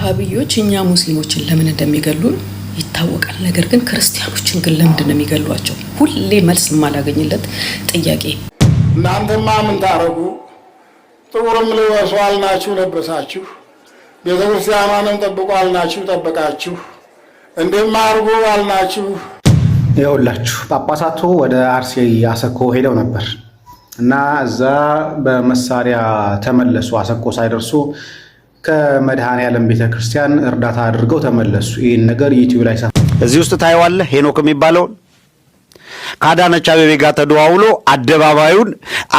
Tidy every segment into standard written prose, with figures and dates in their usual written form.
ወሃቢዮች እኛ ሙስሊሞችን ለምን እንደሚገሉን ይታወቃል። ነገር ግን ክርስቲያኖችን ግን ለምንድን ነው የሚገሏቸው? ሁሌ መልስ የማላገኝለት ጥያቄ። እናንተማ ምን ታረጉ? ጥቁርም ልበሱ አልናችሁ ለበሳችሁ፣ ቤተክርስቲያኗንም ጠብቁ አልናችሁ ጠበቃችሁ፣ እንዲህም አድርጉ አልናችሁ። ይኸውላችሁ ጳጳሳቱ ወደ አርሲ አሰኮ ሄደው ነበር እና እዛ በመሳሪያ ተመለሱ። አሰኮ ሳይደርሱ ከመድኃኔዓለም ቤተክርስቲያን እርዳታ አድርገው ተመለሱ። ይህን ነገር ዩቲዩብ ላይ እዚህ ውስጥ ታይዋለህ። ሄኖክ የሚባለውን ከአዳነች አቤቤ ጋር ተደዋውሎ አደባባዩን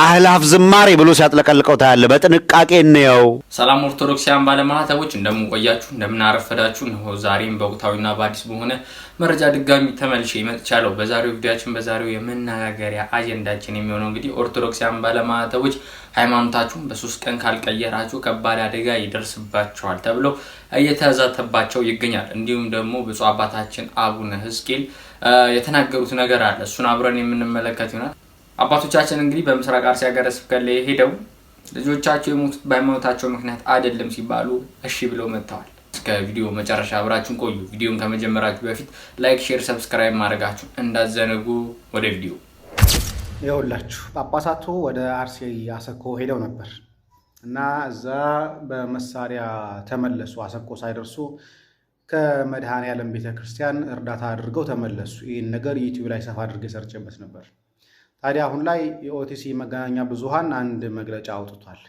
አህላፍ ዝማሬ ብሎ ሲያጥለቀልቀው ታያለህ። በጥንቃቄ እንየው። ሰላም ኦርቶዶክሳውያን ባለማህተቦች እንደምን ቆያችሁ? እንደምን አረፈዳችሁ? ነው ዛሬም በወቅታዊና በአዲስ በሆነ መረጃ ድጋሚ ተመልሼ መጥቻለሁ። በዛሬው ቪዲዮአችን በዛሬው የመነጋገሪያ አጀንዳችን የሚሆነው እንግዲህ ኦርቶዶክሳውያን ባለማህተቦች ሃይማኖታችሁን በ3 ቀን ካልቀየራችሁ ከባድ አደጋ ይደርስባችኋል ተብሎ እየተዛተባቸው ይገኛል። እንዲሁም ደግሞ ብፁዕ አባታችን አቡነ ሕዝቅኤል የተናገሩት ነገር አለ። እሱን አብረን የምንመለከት ይሆናል። አባቶቻችን እንግዲህ በምስራቅ አርሲ ሀገረ ስብከት ላይ ሄደው ልጆቻቸው የሞቱት በሃይማኖታቸው ምክንያት አይደለም ሲባሉ እሺ ብለው መጥተዋል። እስከ ቪዲዮ መጨረሻ አብራችሁን ቆዩ። ቪዲዮን ከመጀመራችሁ በፊት ላይክ፣ ሼር፣ ሰብስክራይብ ማድረጋችሁ እንዳዘነጉ። ወደ ቪዲዮ። ይኸውላችሁ ጳጳሳቱ ወደ አርሲ አሰኮ ሄደው ነበር እና እዛ በመሳሪያ ተመለሱ። አሰኮ ሳይደርሱ ከመድኃኔዓለም ቤተክርስቲያን እርዳታ አድርገው ተመለሱ። ይህን ነገር ዩቲዩብ ላይ ሰፋ አድርጌ ሰርቼበት ነበር። ታዲያ አሁን ላይ የኦቲሲ መገናኛ ብዙሃን አንድ መግለጫ አውጥቷል።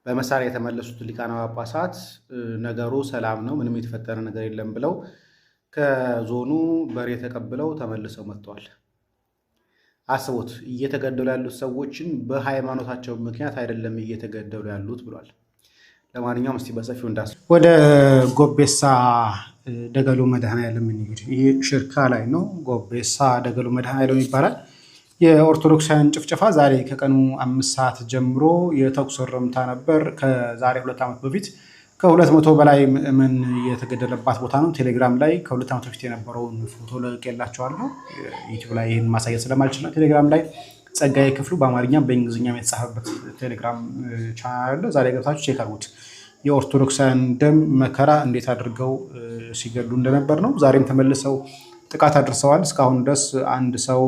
በመሳሪያ የተመለሱት ሊቃነ ጳጳሳት ነገሩ ሰላም ነው፣ ምንም የተፈጠረ ነገር የለም ብለው ከዞኑ በሬ ተቀብለው ተመልሰው መጥተዋል። አስቡት፣ እየተገደሉ ያሉት ሰዎችን በሃይማኖታቸው ምክንያት አይደለም እየተገደሉ ያሉት ብሏል። ለማንኛውም እስቲ በሰፊው ወደ ጎቤሳ ደገሉ መድኃኔዓለም እንሂድ። ይህ ሽርካ ላይ ነው። ጎቤሳ ደገሉ መድኃኔዓለም ይባላል። የኦርቶዶክሳውያን ጭፍጨፋ ዛሬ ከቀኑ 5 ሰዓት ጀምሮ የተኩስ እርምታ ነበር። ከዛሬ 2 ዓመት በፊት ከ200 በላይ ምዕመን የተገደለባት ቦታ ነው። ቴሌግራም ላይ ከ2 ዓመት በፊት የነበረውን ፎቶ ለቅቄላችኋለሁ። ዩቲዩብ ላይ ይህን ማሳየት ስለማልችል ቴሌግራም ላይ ጸጋዬ ክፍሉ በአማርኛም በእንግሊዝኛም የተጻፈበት ቴሌግራም ቻናል አለ። ዛሬ ገብታችሁ ቼክ አድርጉት። የኦርቶዶክሳውያን ደም መከራ እንዴት አድርገው ሲገሉ እንደነበር ነው። ዛሬም ተመልሰው ጥቃት አድርሰዋል። እስካሁን ድረስ አንድ ሰው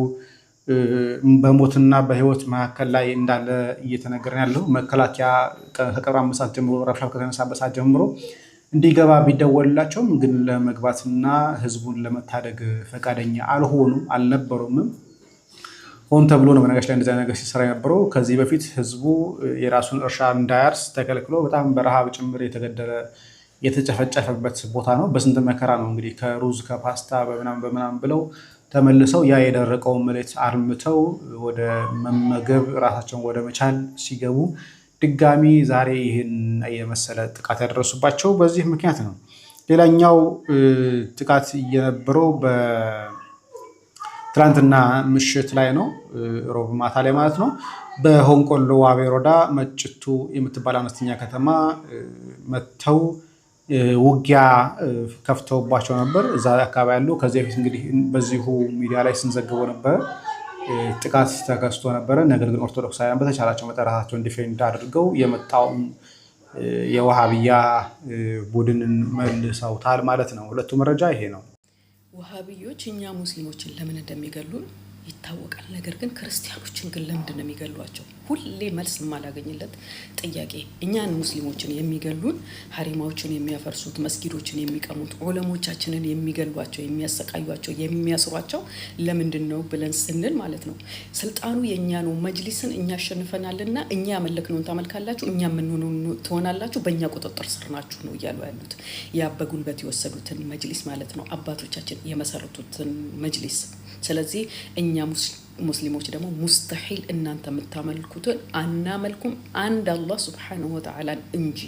በሞትና በሕይወት መካከል ላይ እንዳለ እየተነገረ ያለው መከላከያ ከቀብር 5 ሰዓት ጀምሮ ረብሻው ከተነሳበት ሰዓት ጀምሮ እንዲገባ ቢደወልላቸውም ግን ለመግባትና ህዝቡን ለመታደግ ፈቃደኛ አልነበሩም። ሆን ተብሎ ነው በነገራችን ላይ እንደዛ ነገር ሲሰራ የነበረው። ከዚህ በፊት ህዝቡ የራሱን እርሻ እንዳያርስ ተከልክሎ በጣም በረሃብ ጭምር የተጨፈጨፈበት ቦታ ነው። በስንት መከራ ነው እንግዲህ ከሩዝ ከፓስታ በምናም ብለው ተመልሰው ያ የደረቀውን መሬት አርምተው ወደ መመገብ ራሳቸውን ወደ መቻል ሲገቡ ድጋሚ ዛሬ ይህን የመሰለ ጥቃት ያደረሱባቸው በዚህ ምክንያት ነው። ሌላኛው ጥቃት የነበረው ትላንትና ምሽት ላይ ነው፣ ሮብ ማታ ላይ ማለት ነው። በሆንቆሎ ዋቤ ወረዳ መጭቱ የምትባል አነስተኛ ከተማ መጥተው ውጊያ ከፍተውባቸው ነበር። እዛ አካባቢ ያሉ ከዚህ በፊት እንግዲህ በዚሁ ሚዲያ ላይ ስንዘግበው ነበረ። ጥቃት ተከስቶ ነበረ። ነገር ግን ኦርቶዶክሳውያን በተቻላቸው መጠን ራሳቸውን ዲፌንድ አድርገው የመጣውን የወሃቢያ ቡድንን መልሰውታል ማለት ነው። ሁለቱ መረጃ ይሄ ነው። ወሃቢዮች እኛ ሙስሊሞችን ለምን እንደሚገሉን ይታወቃል። ነገር ግን ክርስቲያኖችን ግን ለምንድን ነው የሚገሏቸው? ሁሌ መልስ የማላገኝለት ጥያቄ። እኛን ሙስሊሞችን የሚገሉን ሀሪማዎችን የሚያፈርሱት፣ መስጊዶችን የሚቀሙት፣ ዑለሞቻችንን የሚገሏቸው፣ የሚያሰቃዩቸው፣ የሚያስሯቸው ለምንድን ነው ብለን ስንል ማለት ነው ስልጣኑ የእኛ ነው፣ መጅሊስን እኛ አሸንፈናልና እኛ ያመለክነውን ታመልካላችሁ፣ እኛ የምንሆነውን ትሆናላችሁ፣ በእኛ ቁጥጥር ስር ናችሁ ነው እያሉ ያሉት። ያ በጉልበት የወሰዱትን መጅሊስ ማለት ነው፣ አባቶቻችን የመሰረቱትን መጅሊስ። ስለዚህ እኛ ሙስሊሞች ደግሞ ሙስተሒል እናንተ የምታመልኩትን አናመልኩም አንድ አላህ ሱብሓነሁ ወተዓላን እንጂ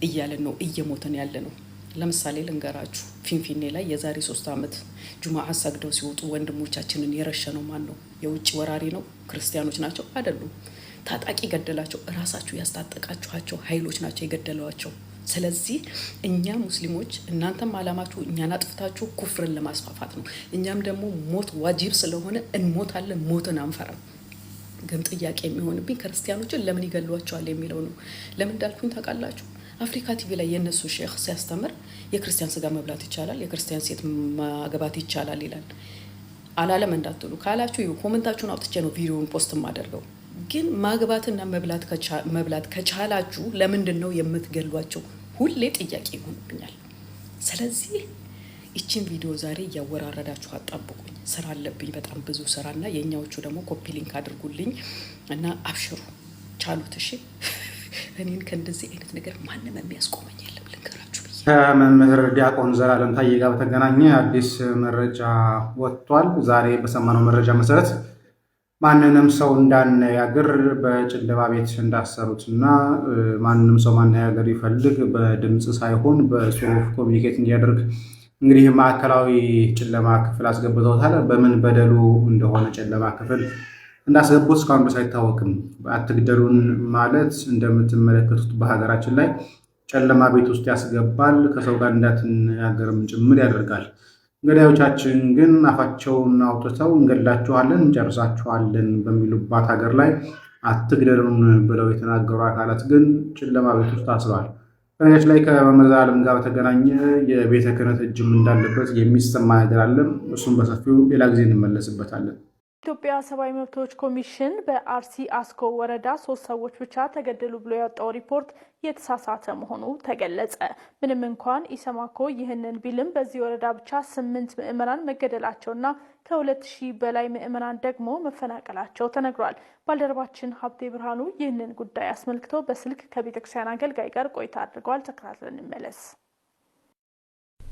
እያለን ነው እየሞተን ያለ ነው። ለምሳሌ ልንገራችሁ፣ ፊንፊኔ ላይ የዛሬ 3 ዓመት ጁማዓ ሰግደው ሲወጡ ወንድሞቻችንን የረሸነው ማን ነው? የውጭ ወራሪ ነው? ክርስቲያኖች ናቸው? አይደሉም። ታጣቂ ገደላቸው። እራሳችሁ ያስታጠቃችኋቸው ኃይሎች ናቸው የገደሏቸው። ስለዚህ እኛ ሙስሊሞች እናንተም አላማችሁ እኛን አጥፍታችሁ ኩፍርን ለማስፋፋት ነው። እኛም ደግሞ ሞት ዋጅብ ስለሆነ እንሞታለን፣ ሞትን አንፈራም። ግን ጥያቄ የሚሆንብኝ ክርስቲያኖችን ለምን ይገሏቸዋል የሚለው ነው። ለምን እንዳልኩኝ ታውቃላችሁ? አፍሪካ ቲቪ ላይ የነሱ ሼክ ሲያስተምር የክርስቲያን ስጋ መብላት ይቻላል፣ የክርስቲያን ሴት ማግባት ይቻላል ይላል። አላለም እንዳትሉ ካላችሁ ኮሜንታችሁን አውጥቼ ነው ቪዲዮውን ፖስት ማደርገው። ግን ማግባትና መብላት ከቻላችሁ ለምንድን ነው የምትገሏቸው? ሁሌ ጥያቄ ይሆንብኛል። ስለዚህ እቺን ቪዲዮ ዛሬ እያወራረዳችሁ አጣብቁኝ። ስራ አለብኝ በጣም ብዙ ስራና የኛዎቹ ደግሞ ኮፒ ሊንክ አድርጉልኝ እና አብሽሩ ቻሉት። እሺ እኔን ከእንደዚህ አይነት ነገር ማንም የሚያስቆመኝ የለም ልንገራችሁ ብዬ። ከመምህር ዲያቆን ዘላለም ታዬ ጋር በተገናኘ አዲስ መረጃ ወጥቷል። ዛሬ በሰማነው መረጃ መሰረት ማንንም ሰው እንዳነጋግር በጨለማ ቤት እንዳሰሩትና ማንንም ሰው ማነጋገር ይፈልግ በድምጽ ሳይሆን በጽሁፍ ኮሚኒኬት እንዲያደርግ እንግዲህ ማዕከላዊ ጨለማ ክፍል አስገብተውታል። በምን በደሉ እንደሆነ ጨለማ ክፍል እንዳስገቡት እስካሁን ድረስ አይታወቅም። አትግደሉን ማለት እንደምትመለከቱት በሀገራችን ላይ ጨለማ ቤት ውስጥ ያስገባል። ከሰው ጋር እንዳትነጋገርም ጭምር ያደርጋል። ገዳዮቻችን ግን አፋቸውን አውጥተው እንገድላችኋለን፣ እንጨርሳችኋለን በሚሉባት ሀገር ላይ አትግደሉን ብለው የተናገሩ አካላት ግን ጨለማ ቤት ውስጥ ታስረዋል። በነገራችን ላይ ከመምህር ዘላለም ጋር በተገናኘ የቤተ ክህነት እጅም እንዳለበት የሚሰማ ነገር አለ። እሱም በሰፊው ሌላ ጊዜ እንመለስበታለን። ኢትዮጵያ ሰብአዊ መብቶች ኮሚሽን በአርሲ አስኮ ወረዳ 3 ሰዎች ብቻ ተገደሉ ብሎ ያወጣው ሪፖርት የተሳሳተ መሆኑ ተገለጸ። ምንም እንኳን ኢሰማኮ ይህንን ቢልም በዚህ ወረዳ ብቻ 8 ምዕመናን መገደላቸውና ከ2000 በላይ ምዕመናን ደግሞ መፈናቀላቸው ተነግሯል። ባልደረባችን ሀብቴ ብርሃኑ ይህንን ጉዳይ አስመልክቶ በስልክ ከቤተክርስቲያን አገልጋይ ጋር ቆይታ አድርገዋል። ተከታትለን እንመለስ።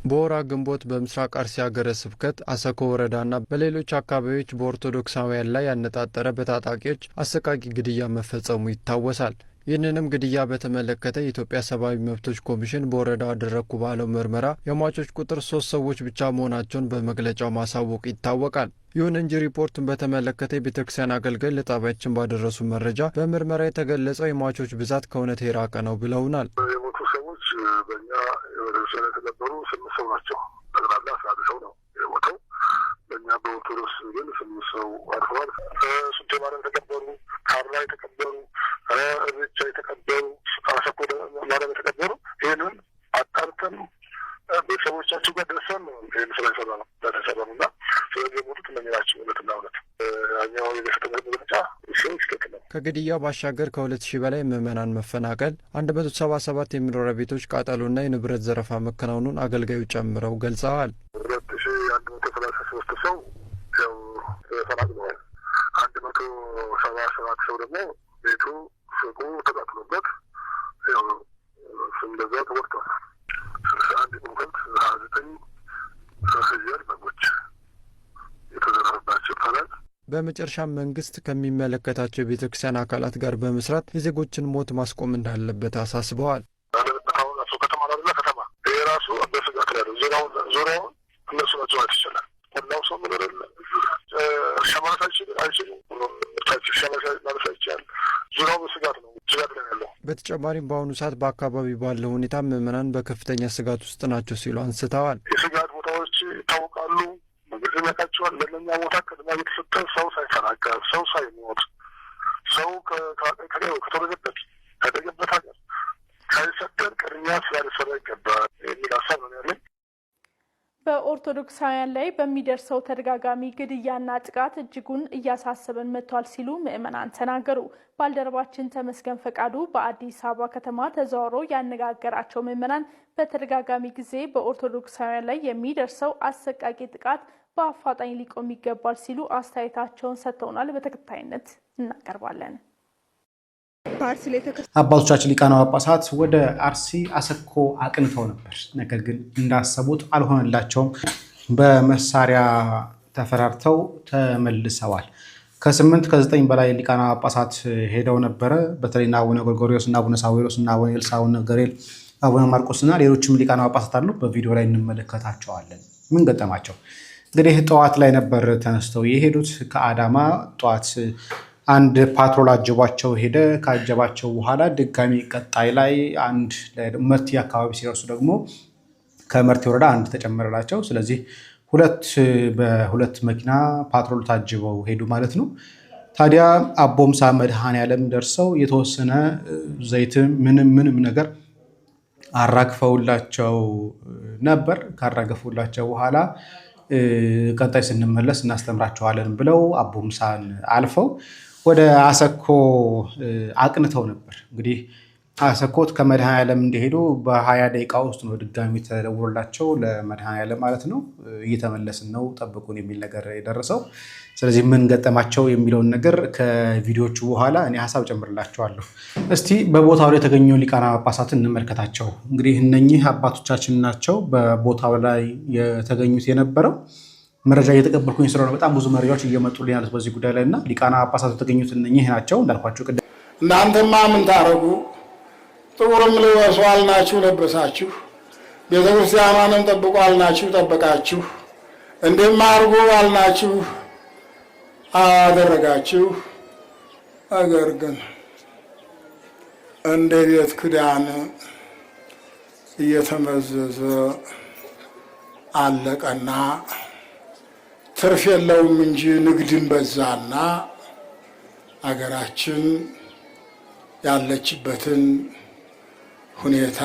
በወራ ግንቦት በምስራቅ አርሲ ሀገረ ስብከት አሰኮ ወረዳና በሌሎች አካባቢዎች በኦርቶዶክሳውያን ላይ ያነጣጠረ በታጣቂዎች አሰቃቂ ግድያ መፈጸሙ ይታወሳል። ይህንንም ግድያ በተመለከተ የኢትዮጵያ ሰብአዊ መብቶች ኮሚሽን በወረዳው አደረግኩ ባለው ምርመራ የሟቾች ቁጥር 3 ሰዎች ብቻ መሆናቸውን በመግለጫው ማሳወቅ ይታወቃል። ይሁን እንጂ ሪፖርቱን በተመለከተ የቤተክርስቲያን አገልጋይ ለጣቢያችን ባደረሱ መረጃ በምርመራ የተገለጸው የሟቾች ብዛት ከእውነት የራቀ ነው ብለውናል። የሞቱ ሰዎች በእኛ የቤተክርስቲያን የተነበሩ 8 ሰው ናቸው። ጠቅላላ 11 ሰው ነው የሞተው። በእኛ በኦርቶዶክስ ግን 8 ሰው አርፈዋል። ሱቴ ማርያም የተቀበሩ፣ ካርላ የተቀበሩ፣ እርቻ የተቀበሩ፣ አሰኮ ማርያም የተቀበሩ ይህንን አጣርተን ቤተሰቦቻቸው ጋር ደርሰን ነው ይህን ስራ የሰራ ነው እና ስለዚህ የሞቱት እነዚህ ናቸው። እውነትና እውነት ያኛው የደፈጠ መግለጫ ስህተት ነው። ከግድያው ባሻገር ከ2000 በላይ ምዕመናን መፈናቀል፣ 177 የመኖሪያ ቤቶች ቃጠሎና የንብረት ዘረፋ መከናወኑን አገልጋዩ ጨምረው ገልጸዋል። 2133 ሰው ያው ተፈናቅለዋል። 177 ሰው ደግሞ ቤቱ ሱቁ ተቃጥሎበት ያው እንደዛ ተወድቷል። 61 ኮንፈንት 29 ፍየል በጎች የተዘረፈባቸው ይባላል። በመጨረሻም መንግስት ከሚመለከታቸው የቤተክርስቲያን አካላት ጋር በመስራት የዜጎችን ሞት ማስቆም እንዳለበት አሳስበዋል። አሁን እሱ ከተማ ላለ ከተማ ይሄ ራሱ በስጋት ላይ ነው። ዙሪያውን እነሱ ናቸው ይችላል። ሁላው ሰው ምን አይደለ እርሻ ማለት አይችልም። እርሻ ማለት አይቻልም። ዙሪያው በስጋት ነው። ስጋት ላይ ያለው። በተጨማሪም በአሁኑ ሰዓት በአካባቢ ባለው ሁኔታ ምዕመናን በከፍተኛ ስጋት ውስጥ ናቸው ሲሉ አንስተዋል። የስጋት ቦታዎች ይታወቃሉ። መንግስት ያውቃቸዋል። ለእነኛ ቦታ ቅድሚያ እየተሰጠ ሰው ሳይፈናቀል፣ ሰው ሳይሞት፣ ሰው ከተወለደበት ካደገበት ሀገር ሳይሰደድ ቅድሚያ ስላልሰራ ይገባል የሚል ሀሳብ ነው ያለኝ። በኦርቶዶክሳውያን ላይ በሚደርሰው ተደጋጋሚ ግድያና ጥቃት እጅጉን እያሳሰበን መጥቷል ሲሉ ምዕመናን ተናገሩ። ባልደረባችን ተመስገን ፈቃዱ በአዲስ አበባ ከተማ ተዘዋውሮ ያነጋገራቸው ምዕመናን በተደጋጋሚ ጊዜ በኦርቶዶክሳውያን ላይ የሚደርሰው አሰቃቂ ጥቃት በአፋጣኝ ሊቆም ይገባል ሲሉ አስተያየታቸውን ሰጥተውናል። በተከታይነት እናቀርባለን። አባቶቻችን ሊቃነ ጳጳሳት ወደ አርሲ አሰኮ አቅንተው ነበር። ነገር ግን እንዳሰቡት አልሆነላቸውም። በመሳሪያ ተፈራርተው ተመልሰዋል። ከ8 ከ9 በላይ ሊቃነ ጳጳሳት ሄደው ነበረ። በተለይ አቡነ ጎርጎርዮስ እና አቡነ ሳዊሮስ እና አቡነ ኤልሳ፣ አቡነ ገብርኤል፣ አቡነ ማርቆስ እና ሌሎችም ሊቃነ ጳጳሳት አሉ። በቪዲዮ ላይ እንመለከታቸዋለን። ምን ገጠማቸው? እንግዲህ ጠዋት ላይ ነበር ተነስተው የሄዱት ከአዳማ ጠዋት አንድ ፓትሮል አጀቧቸው ሄደ። ካጀባቸው በኋላ ድጋሚ ቀጣይ ላይ አንድ መርቲ አካባቢ ሲደርሱ ደግሞ ከመርቲ ወረዳ አንድ ተጨመረላቸው። ስለዚህ በሁለት መኪና ፓትሮል ታጅበው ሄዱ ማለት ነው። ታዲያ አቦምሳ መድኃኔዓለም ደርሰው የተወሰነ ዘይት ምንም ነገር አራግፈውላቸው ነበር። ካራገፉላቸው በኋላ ቀጣይ ስንመለስ እናስተምራቸዋለን ብለው አቦምሳን አልፈው ወደ አሰኮ አቅንተው ነበር። እንግዲህ አሰኮት ከመድኃኔዓለም እንደሄዱ በ20 ደቂቃ ውስጥ ነው ድጋሚ ተደውሎላቸው ለመድኃኔዓለም ማለት ነው እየተመለስን ነው ጠብቁን የሚል ነገር የደረሰው። ስለዚህ ምን ገጠማቸው የሚለውን ነገር ከቪዲዮቹ በኋላ እኔ ሀሳብ ጨምርላቸዋለሁ። እስቲ በቦታው ላይ የተገኙ ሊቃነ ጳጳሳትን እንመልከታቸው። እንግዲህ እነኚህ አባቶቻችን ናቸው በቦታው ላይ የተገኙት የነበረው። መረጃ እየተቀበልኩኝ ስለሆነ በጣም ብዙ መረጃዎች እየመጡልኝ ያሉት በዚህ ጉዳይ ላይ እና ሊቃነ ጳጳሳት የተገኙት እነኚህ ናቸው እንዳልኳቸው ቅድም። እናንተማ ምን ታረጉ? ጥቁርም ልበሱ አልናችሁ ለበሳችሁ፣ ቤተክርስቲያኗንም ጠብቁ አልናችሁ ጠበቃችሁ፣ እንዲህም አድርጉ አልናችሁ አደረጋችሁ። ነገር ግን እንደ ቤት ክዳን እየተመዘዘ አለቀና ትርፍ የለውም እንጂ ንግድን በዛና አገራችን ያለችበትን ሁኔታ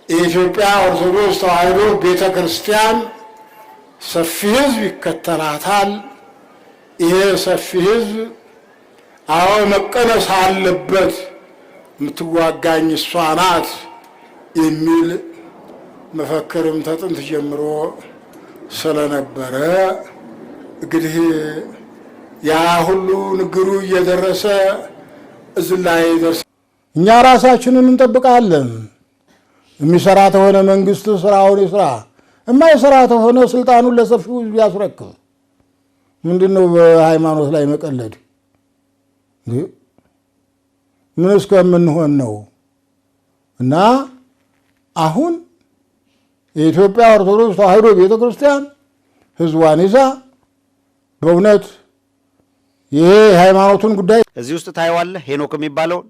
የኢትዮጵያ ኦርቶዶክስ ተዋሕዶ ቤተ ክርስቲያን ሰፊ ሕዝብ ይከተላታል። ይሄ ሰፊ ሕዝብ አዎ መቀነስ አለበት፣ የምትዋጋኝ እሷ ናት የሚል መፈክርም ተጥንት ጀምሮ ስለነበረ እንግዲህ ያ ሁሉ ንግሩ እየደረሰ እዚህ ላይ ደርሰ እኛ ራሳችንን እንጠብቃለን። የሚሰራ ተሆነ መንግስት ስራውን ይስራ፣ የማይሰራ ተሆነ ስልጣኑን ለሰፊው ሕዝብ ያስረክብ። ምንድን ነው በሃይማኖት ላይ መቀለድ? ምን እስከምንሆን ነው? እና አሁን የኢትዮጵያ ኦርቶዶክስ ተዋሕዶ ቤተክርስቲያን ህዝቧን ይዛ በእውነት ይሄ የሃይማኖቱን ጉዳይ እዚህ ውስጥ ታየዋለህ። ሄኖክ የሚባለውን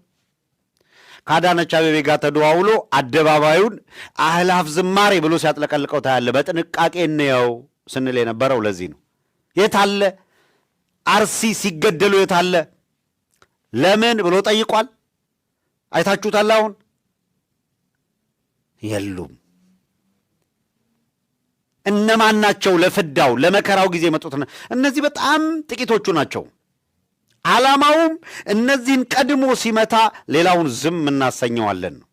ከአዳነች አቤቤ ጋር ተደዋውሎ አደባባዩን አህላፍ ዝማሬ ብሎ ሲያጥለቀልቀው ታያለህ። በጥንቃቄ እንየው ስንል የነበረው ለዚህ ነው። የታለ አርሲ ሲገደሉ የታለ ለምን ብሎ ጠይቋል። አይታችሁታል። አሁን የሉም። እነማን ናቸው ለፍዳው ለመከራው ጊዜ የመጡት? እነዚህ በጣም ጥቂቶቹ ናቸው። ዓላማውም እነዚህን ቀድሞ ሲመታ ሌላውን ዝም እናሰኘዋለን ነው።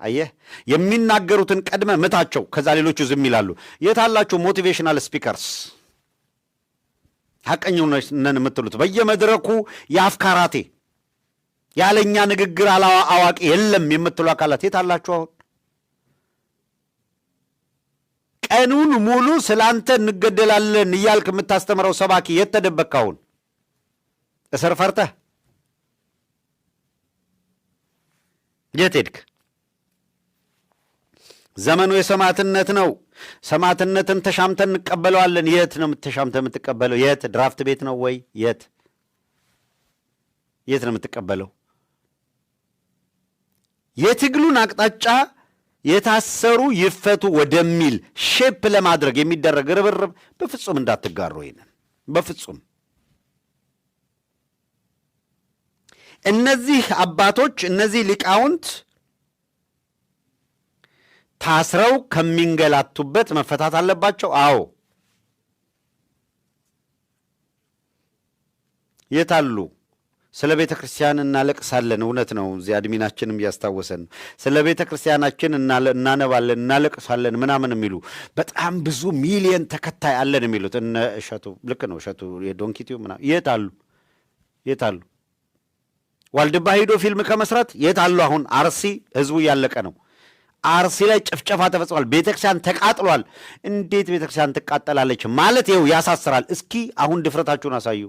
አየህ፣ የሚናገሩትን ቀድመ ምታቸው፣ ከዛ ሌሎቹ ዝም ይላሉ። የታላችሁ ሞቲቬሽናል ስፒከርስ? ሐቀኛው ነን የምትሉት በየመድረኩ የአፍካራቴ ያለኛ ንግግር አዋቂ የለም የምትሉ አካላት የታላችሁ? አሁን ቀኑን ሙሉ ስላንተ እንገደላለን እያልክ የምታስተምረው ሰባኪ የት ተደበቅክ? አሁን እስር ፈርተህ የት ሄድክ? ዘመኑ የሰማዕትነት ነው። ሰማዕትነትን ተሻምተን እንቀበለዋለን። የት ነው ተሻምተህ የምትቀበለው? የት ድራፍት ቤት ነው ወይ? የት ነው የምትቀበለው? የትግሉን አቅጣጫ የታሰሩ ይፈቱ ወደሚል ሼፕ ለማድረግ የሚደረግ ርብርብ በፍጹም እንዳትጋሩ። ይሄንን በፍጹም እነዚህ አባቶች እነዚህ ሊቃውንት ታስረው ከሚንገላቱበት መፈታት አለባቸው። አዎ የታሉ? ስለ ቤተ ክርስቲያን እናለቅሳለን። እውነት ነው። እዚህ አድሚናችንም እያስታወሰን ነው። ስለ ቤተ ክርስቲያናችን እናነባለን፣ እናለቅሳለን ምናምን የሚሉ በጣም ብዙ ሚሊየን ተከታይ አለን የሚሉት እነ እሸቱ፣ ልክ ነው እሸቱ የዶንኪቲው ምናምን የት አሉ? ዋልድባ ሂዶ ፊልም ከመስራት የት አሉ? አሁን አርሲ ህዝቡ እያለቀ ነው። አርሲ ላይ ጭፍጨፋ ተፈጽሟል። ቤተክርስቲያን ተቃጥሏል። እንዴት ቤተክርስቲያን ትቃጠላለች ማለት ይኸው ያሳስራል። እስኪ አሁን ድፍረታችሁን አሳዩ።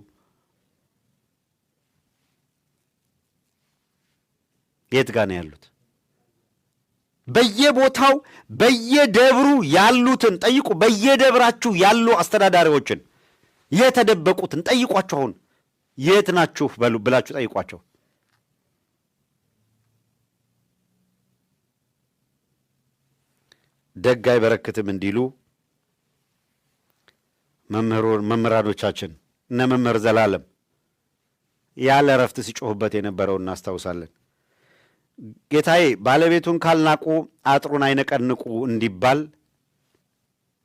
የት ጋር ነው ያሉት? በየቦታው በየደብሩ ያሉትን ጠይቁ። በየደብራችሁ ያሉ አስተዳዳሪዎችን የተደበቁትን ጠይቋቸው። አሁን የት ናችሁ ብላችሁ ጠይቋቸው። ደግ አይበረክትም እንዲሉ መምህራኖቻችን እነ መምህር ዘላለም ያለ እረፍት ሲጮሁበት የነበረው እናስታውሳለን። ጌታዬ ባለቤቱን ካልናቁ አጥሩን አይነቀንቁ እንዲባል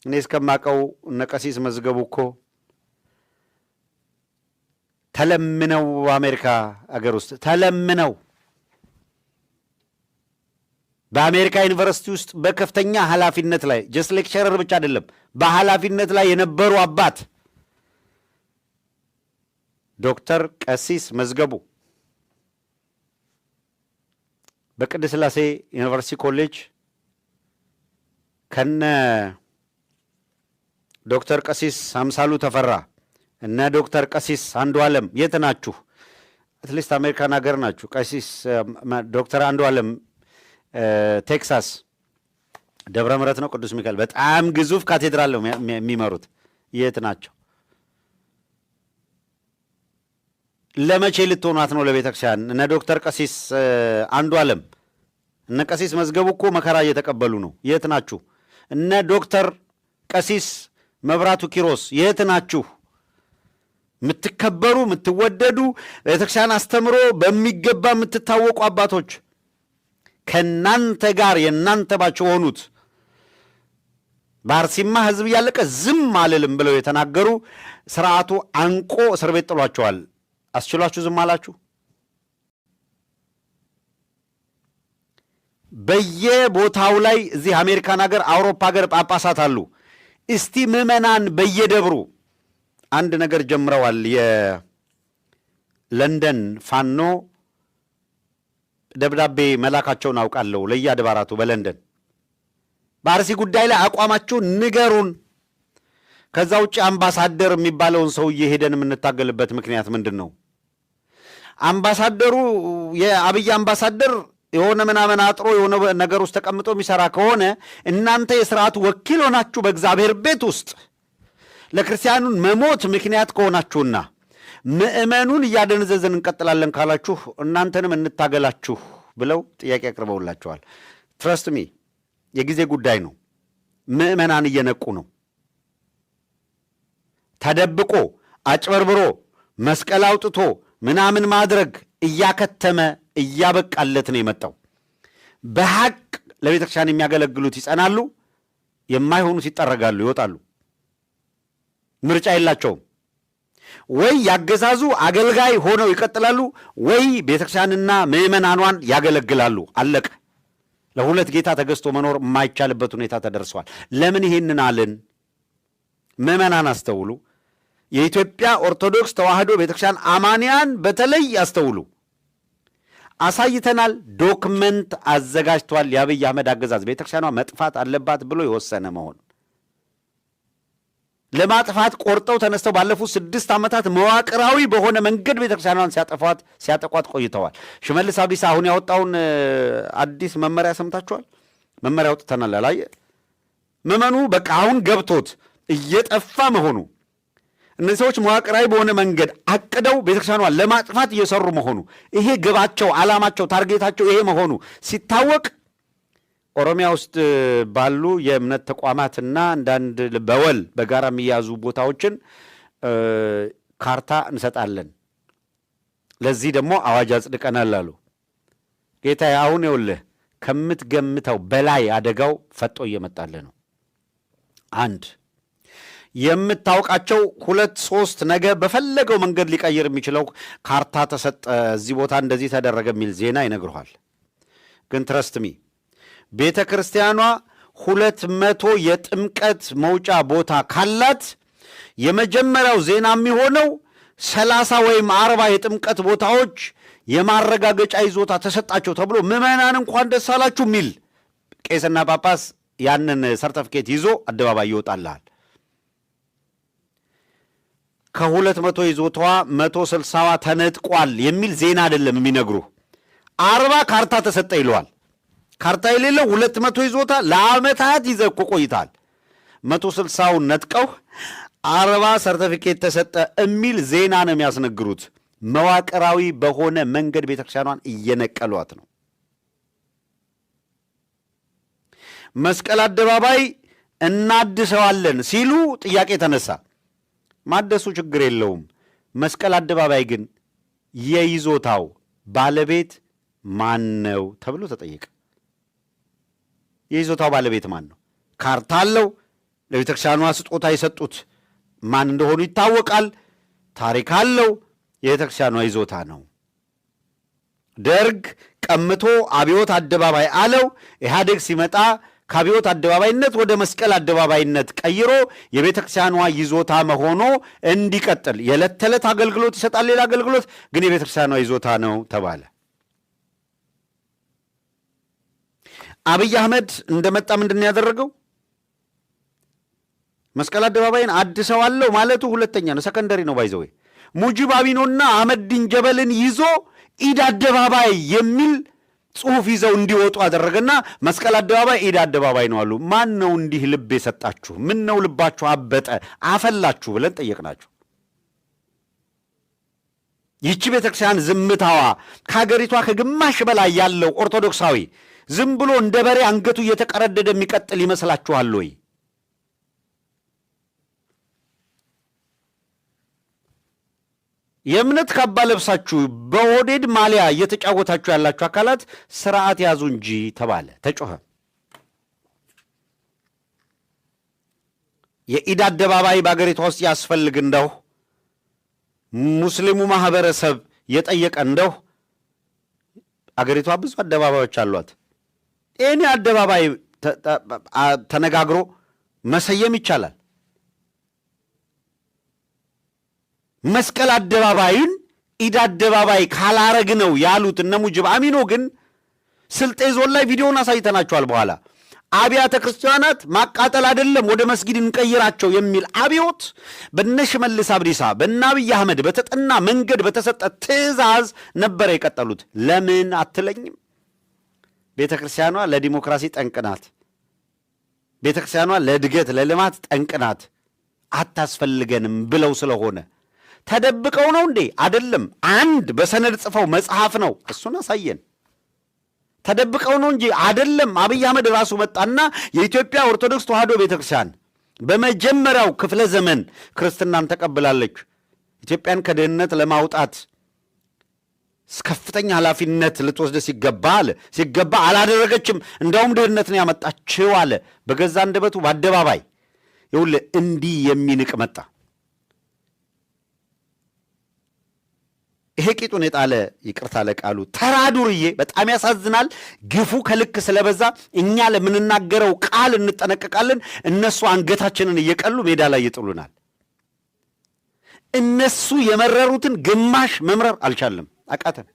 እኔ እስከማቀው እነ ቀሲስ መዝገቡ እኮ ተለምነው አሜሪካ አገር ውስጥ ተለምነው በአሜሪካ ዩኒቨርሲቲ ውስጥ በከፍተኛ ኃላፊነት ላይ ጀስት ሌክቸረር ብቻ አይደለም በኃላፊነት ላይ የነበሩ አባት ዶክተር ቀሲስ መዝገቡ በቅድስት ሥላሴ ዩኒቨርሲቲ ኮሌጅ ከነ ዶክተር ቀሲስ አምሳሉ ተፈራ እነ ዶክተር ቀሲስ አንዱ ዓለም የት ናችሁ? አትሊስት አሜሪካን ሀገር ናችሁ። ቀሲስ ዶክተር አንዱ ዓለም ቴክሳስ ደብረ ምሕረት ነው ቅዱስ ሚካኤል በጣም ግዙፍ ካቴድራል ነው የሚመሩት። የት ናቸው? ለመቼ ልትሆኗት ነው ለቤተ ክርስቲያን? እነ ዶክተር ቀሲስ አንዱ ዓለም እነ ቀሲስ መዝገቡ እኮ መከራ እየተቀበሉ ነው። የት ናችሁ? እነ ዶክተር ቀሲስ መብራቱ ኪሮስ የት ናችሁ? የምትከበሩ የምትወደዱ ቤተክርስቲያን አስተምሮ በሚገባ የምትታወቁ አባቶች ከናንተ ጋር የናንተ ባቸው ሆኑት በአርሲማ ህዝብ እያለቀ ዝም አልልም ብለው የተናገሩ ስርዓቱ አንቆ እስር ቤት ጥሏቸዋል። አስችሏችሁ ዝም አላችሁ? በየቦታው ላይ እዚህ አሜሪካን ሀገር አውሮፓ ሀገር ጳጳሳት አሉ። እስቲ ምዕመናን በየደብሩ አንድ ነገር ጀምረዋል። የለንደን ፋኖ ደብዳቤ መላካቸውን አውቃለሁ ለየአድባራቱ በለንደን በአርሲ ጉዳይ ላይ አቋማችሁ ንገሩን። ከዛ ውጭ አምባሳደር የሚባለውን ሰውዬ ሄደን የምንታገልበት ምክንያት ምንድን ነው? አምባሳደሩ የአብይ አምባሳደር የሆነ ምናምን አጥሮ የሆነ ነገር ውስጥ ተቀምጦ የሚሰራ ከሆነ እናንተ የስርዓቱ ወኪል ሆናችሁ በእግዚአብሔር ቤት ውስጥ ለክርስቲያኑን መሞት ምክንያት ከሆናችሁና ምእመኑን እያደነዘዝን እንቀጥላለን ካላችሁ እናንተንም እንታገላችሁ ብለው ጥያቄ አቅርበውላችኋል። ትረስት ሚ የጊዜ ጉዳይ ነው። ምእመናን እየነቁ ነው። ተደብቆ አጭበርብሮ መስቀል አውጥቶ ምናምን ማድረግ እያከተመ እያበቃለት ነው የመጣው። በሐቅ ለቤተ ክርስቲያን የሚያገለግሉት ይጸናሉ፣ የማይሆኑት ይጠረጋሉ፣ ይወጣሉ። ምርጫ የላቸውም። ወይ ያገዛዙ አገልጋይ ሆነው ይቀጥላሉ፣ ወይ ቤተ ክርስቲያንና ምእመናኗን ያገለግላሉ። አለቀ። ለሁለት ጌታ ተገዝቶ መኖር የማይቻልበት ሁኔታ ተደርሷል። ለምን ይሄንን አልን? ምእመናን አስተውሉ። የኢትዮጵያ ኦርቶዶክስ ተዋሕዶ ቤተክርስቲያን አማንያን በተለይ ያስተውሉ። አሳይተናል። ዶክመንት አዘጋጅቷል። የአብይ አህመድ አገዛዝ ቤተክርስቲያኗ መጥፋት አለባት ብሎ የወሰነ መሆን ለማጥፋት ቆርጠው ተነስተው ባለፉት 6 ዓመታት መዋቅራዊ በሆነ መንገድ ቤተክርስቲያኗን ሲያጠቋት ቆይተዋል። ሽመልስ አብዲሳ አሁን ያወጣውን አዲስ መመሪያ ሰምታችኋል? መመሪያ አውጥተናል አላየ? ምዕመኑ በቃ አሁን ገብቶት እየጠፋ መሆኑ እነዚህ ሰዎች መዋቅራዊ በሆነ መንገድ አቅደው ቤተክርስቲያኗን ለማጥፋት እየሰሩ መሆኑ ይሄ ግባቸው፣ ዓላማቸው፣ ታርጌታቸው ይሄ መሆኑ ሲታወቅ ኦሮሚያ ውስጥ ባሉ የእምነት ተቋማትና አንዳንድ በወል በጋራ የሚያዙ ቦታዎችን ካርታ እንሰጣለን፣ ለዚህ ደግሞ አዋጅ አጽድቀናል አሉ። ጌታዬ አሁን ይኸውልህ ከምትገምተው በላይ አደጋው ፈጦ እየመጣለ ነው። አንድ የምታውቃቸው 2-3 ነገ በፈለገው መንገድ ሊቀይር የሚችለው ካርታ ተሰጠ፣ እዚህ ቦታ እንደዚህ ተደረገ የሚል ዜና ይነግርኋል። ግን ትረስትሚ ቤተ ክርስቲያኗ 200 የጥምቀት መውጫ ቦታ ካላት የመጀመሪያው ዜና የሚሆነው 30 ወይም 40 የጥምቀት ቦታዎች የማረጋገጫ ይዞታ ተሰጣቸው ተብሎ ምዕመናን እንኳን ደስ አላችሁ የሚል ቄስና ጳጳስ ያንን ሰርተፍኬት ይዞ አደባባይ ይወጣልሃል። ከ200 ይዞታዋ 160ዋ ተነጥቋል የሚል ዜና አይደለም የሚነግሩ። 40 ካርታ ተሰጠ ይለዋል። ካርታ የሌለው 200 ይዞታ ለዓመታት ይዘህ እኮ ቆይታል። 160ውን ነጥቀው 40 ሰርቲፊኬት ተሰጠ የሚል ዜና ነው የሚያስነግሩት። መዋቅራዊ በሆነ መንገድ ቤተክርስቲያኗን እየነቀሏት ነው። መስቀል አደባባይ እናድሰዋለን ሲሉ ጥያቄ ተነሳ። ማደሱ ችግር የለውም። መስቀል አደባባይ ግን የይዞታው ባለቤት ማን ነው ተብሎ ተጠየቀ። የይዞታው ባለቤት ማን ነው? ካርታ አለው። ለቤተ ክርስቲያኗ ስጦታ የሰጡት ማን እንደሆኑ ይታወቃል። ታሪክ አለው። የቤተ ክርስቲያኗ ይዞታ ነው። ደርግ ቀምቶ አብዮት አደባባይ አለው። ኢህአዴግ ሲመጣ ከአብዮት አደባባይነት ወደ መስቀል አደባባይነት ቀይሮ የቤተ ክርስቲያኗ ይዞታ መሆኑ እንዲቀጥል የዕለት ተዕለት አገልግሎት ይሰጣል። ሌላ አገልግሎት ግን የቤተ ክርስቲያኗ ይዞታ ነው ተባለ። አብይ አህመድ እንደመጣ ምንድን ያደረገው? መስቀል አደባባይን አድሰዋለሁ ማለቱ ሁለተኛ ነው፣ ሰከንደሪ ነው። ባይዘው ሙጂብ አሚኖና አህመድ ድንጀበልን ይዞ ኢድ አደባባይ የሚል ጽሑፍ ይዘው እንዲወጡ አደረገና መስቀል አደባባይ ኢድ አደባባይ ነው አሉ። ማን ነው እንዲህ ልብ የሰጣችሁ? ምን ነው ልባችሁ አበጠ አፈላችሁ ብለን ጠየቅናችሁ። ይህቺ ቤተክርስቲያን ዝምታዋ ከሀገሪቷ ከግማሽ በላይ ያለው ኦርቶዶክሳዊ ዝም ብሎ እንደ በሬ አንገቱ እየተቀረደደ የሚቀጥል ይመስላችኋል ወይ? የእምነት ካባ ለብሳችሁ በኦህዴድ ማሊያ እየተጫወታችሁ ያላችሁ አካላት ስርዓት ያዙ እንጂ ተባለ፣ ተጮኸ። የኢድ አደባባይ በአገሪቷ ውስጥ ያስፈልግ እንደው ሙስሊሙ ማህበረሰብ የጠየቀ እንደው አገሪቷ ብዙ አደባባዮች አሏት። ይህን አደባባይ ተነጋግሮ መሰየም ይቻላል። መስቀል አደባባይን ኢድ አደባባይ ካላረግ ነው ያሉት እነ ሙጂብ አሚኖ ግን ስልጤ ዞን ላይ ቪዲዮውን አሳይተናቸዋል። በኋላ አብያተ ክርስቲያናት ማቃጠል አይደለም ወደ መስጊድ እንቀይራቸው የሚል አብዮት በነ ሽመልስ አብዲሳ በነ አብይ አህመድ በተጠና መንገድ በተሰጠ ትዕዛዝ ነበረ የቀጠሉት። ለምን አትለኝም? ቤተ ክርስቲያኗ ለዲሞክራሲ ጠንቅናት፣ ቤተ ክርስቲያኗ ለእድገት ለልማት ጠንቅናት፣ አታስፈልገንም ብለው ስለሆነ ተደብቀው ነው እንዴ? አይደለም። አንድ በሰነድ ጽፈው መጽሐፍ ነው፣ እሱን አሳየን። ተደብቀው ነው እንጂ አይደለም። አብይ አህመድ ራሱ መጣና የኢትዮጵያ ኦርቶዶክስ ተዋሕዶ ቤተክርስቲያን በመጀመሪያው ክፍለ ዘመን ክርስትናን ተቀብላለች። ኢትዮጵያን ከድህነት ለማውጣት ከፍተኛ ኃላፊነት ልትወስድ ሲገባ አላደረገችም፣ እንደውም ድህነትን ያመጣችው አለ በገዛ አንደበቱ በአደባባይ። ይኸውልህ እንዲህ የሚንቅ መጣ። ይሄ ቂጡን የጣለ ይቅርታ ለቃሉ ተራ ዱርዬ በጣም ያሳዝናል። ግፉ ከልክ ስለበዛ እኛ ለምንናገረው ቃል እንጠነቀቃለን፣ እነሱ አንገታችንን እየቀሉ ሜዳ ላይ ይጥሉናል። እነሱ የመረሩትን ግማሽ መምረር አልቻለም፣ አቃተን።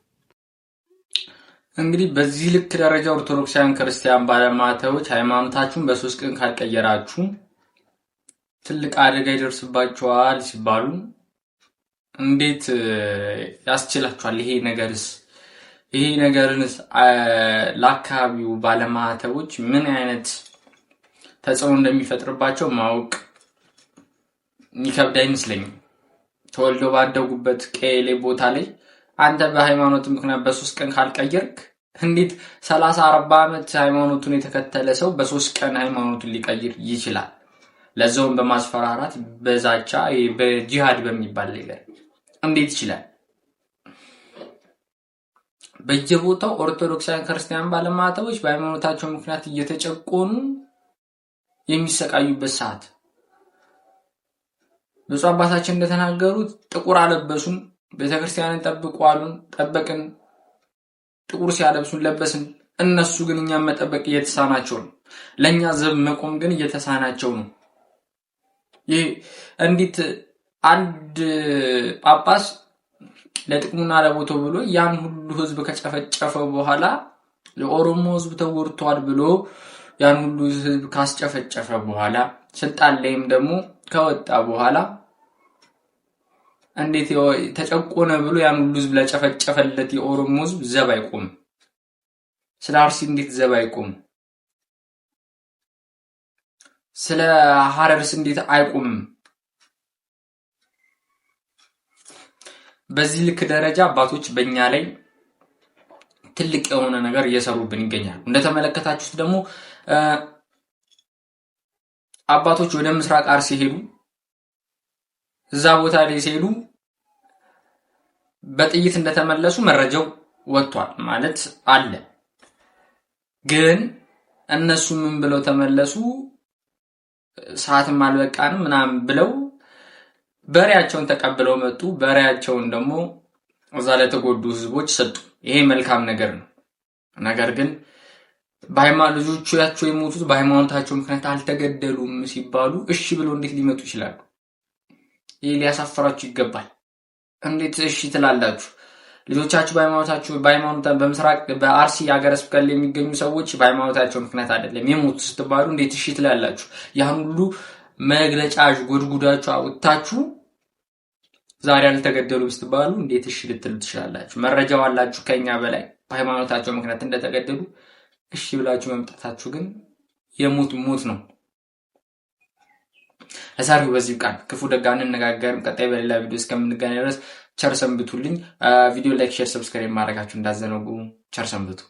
እንግዲህ በዚህ ልክ ደረጃ ኦርቶዶክሳውያን ክርስቲያን ባለማተቦች ሃይማኖታችሁን በሶስት ቀን ካልቀየራችሁ ትልቅ አደጋ ይደርስባችኋል ሲባሉ እንዴት ያስችላችኋል? ይሄ ነገርንስ ለአካባቢው ባለማተቦች ምን አይነት ተጽዕኖ እንደሚፈጥርባቸው ማወቅ የሚከብድ አይመስለኝም። ተወልደው ባደጉበት ቀዬ ቦታ ላይ አንተ በሃይማኖት ምክንያት በሶስት ቀን ካልቀየርክ እንዴት 30-40 ዓመት ሃይማኖቱን የተከተለ ሰው በሶስት ቀን ሃይማኖቱን ሊቀይር ይችላል? ለዛውም በማስፈራራት በዛቻ በጂሃድ በሚባል ነገር እንዴት ይችላል? በየቦታው ኦርቶዶክሳውያን ክርስቲያን ባለማተቦች በሃይማኖታቸው ምክንያት እየተጨቆኑ የሚሰቃዩበት ሰዓት ብፁዕ አባታችን እንደተናገሩት ጥቁር አለበሱን፣ ቤተክርስቲያንን ጠብቁ አሉን፣ ጠበቅን። ጥቁር ሲያለብሱን ለበስን። እነሱ ግን እኛን መጠበቅ እየተሳናቸው ነው። ለእኛ ዘብ መቆም ግን እየተሳናቸው ነው። ይህ እንዴት አንድ ጳጳስ ለጥቅሙና ለቦታው ብሎ ያን ሁሉ ህዝብ ከጨፈጨፈ በኋላ የኦሮሞ ህዝብ ተወርቷል ብሎ ያን ሁሉ ህዝብ ካስጨፈጨፈ በኋላ ስልጣን ላይም ደግሞ ከወጣ በኋላ እንዴት ተጨቆነ ብሎ ያን ሁሉ ህዝብ ለጨፈጨፈለት የኦሮሞ ህዝብ ዘብ አይቆም? ስለ አርሲ እንዴት ዘብ አይቆም? ስለ ሐረርስ እንዴት አይቆም? በዚህ ልክ ደረጃ አባቶች በእኛ ላይ ትልቅ የሆነ ነገር እየሰሩብን ይገኛሉ። እንደተመለከታችሁት ደግሞ አባቶች ወደ ምስራቅ አርሲ ሄዱ። እዛ ቦታ ላይ ሲሄዱ በጥይት እንደተመለሱ መረጃው ወጥቷል ማለት አለ። ግን እነሱ ምን ብለው ተመለሱ? ሰዓትም አልበቃንም ምናምን ብለው በሬያቸውን ተቀብለው መጡ። በሬያቸውን ደግሞ እዛ ለተጎዱ ህዝቦች ሰጡ። ይሄ መልካም ነገር ነው። ነገር ግን ልጆቻቸው የሞቱት በሃይማኖታቸው ምክንያት አልተገደሉም ሲባሉ እሺ ብለው እንዴት ሊመጡ ይችላሉ? ይሄ ሊያሳፍራችሁ ይገባል። እንዴት እሺ ትላላችሁ? ልጆቻችሁ በምስራቅ በአርሲ ሀገረ ስብከት ላይ የሚገኙ ሰዎች በሃይማኖታቸው ምክንያት አይደለም የሞቱ ስትባሉ እንዴት እሺ ትላላችሁ? ያን ሁሉ መግለጫ ጎድጉዳችሁ አውጥታችሁ ዛሬ አልተገደሉም ስትባሉ እንዴት እሺ ልትሉ ትችላላችሁ? መረጃው አላችሁ ከኛ በላይ በሃይማኖታቸው ምክንያት እንደተገደሉ። እሺ ብላችሁ መምጣታችሁ ግን ሞት ነው። ለዛሬው በዚህ ቃል ክፉ ደግ አንነጋገርም። ቀጣይ በሌላ ቪዲዮ እስከምንገናኝ ድረስ ቸር ሰንብቱልኝ። ቪዲዮ ላይክ፣ ሼር፣ ሰብስክራይብ ማድረጋችሁ እንዳዘነጉ። ቸር ሰንብቱ።